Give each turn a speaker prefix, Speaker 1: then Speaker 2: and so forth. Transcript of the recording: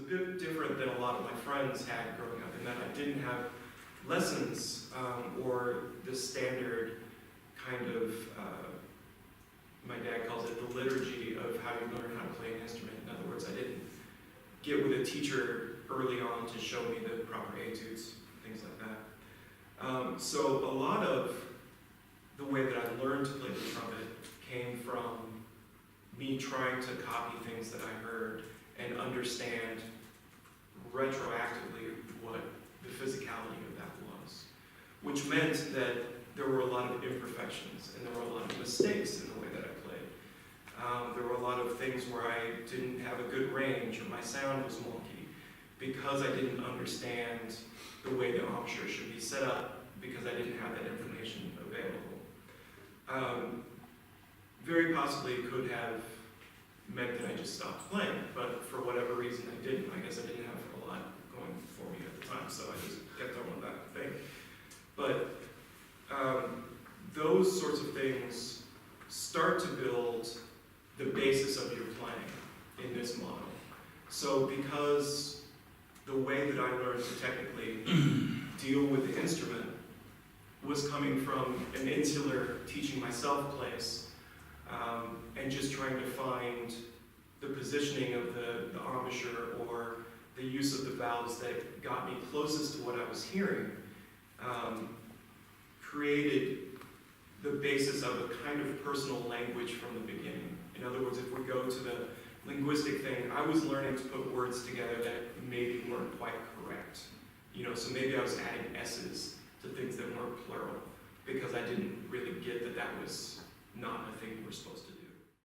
Speaker 1: bit different than a lot of my friends had growing up in that I didn't have lessons or the standard kind of, my dad calls it the liturgy of how you learn how to play an instrument. In other words, I didn't get with a teacher early on to show me the proper etudes, things like that. So a lot of the way that I learned to play the trumpet came from me trying to copy things that I heard and understand retroactively what the physicality of that was, which meant that there were a lot of imperfections and there were a lot of mistakes in the way that I played. There were a lot of things where I didn't have a good range or my sound was wonky because I didn't understand the way the embouchure should be set up because I didn't have that information available. Very possibly could have meant that I just stopped playing, but for whatever reason I didn't. I guess I didn't have a lot going for me at the time, so I just kept on with that thing. But those sorts of things start to build the basis of your playing in this model. So because the way that I learned to technically deal with the instrument was coming from an insular teaching myself place, and just trying to find the positioning of the embouchure or the use of the valves that got me closest to what I was hearing, created the basis of a kind of personal language from the beginning. In other words, if we go to the linguistic thing, I was learning to put words together that maybe weren't quite correct. So maybe I was adding S's to things that weren't plural because I didn't really get that that was not a thing we're supposed to do.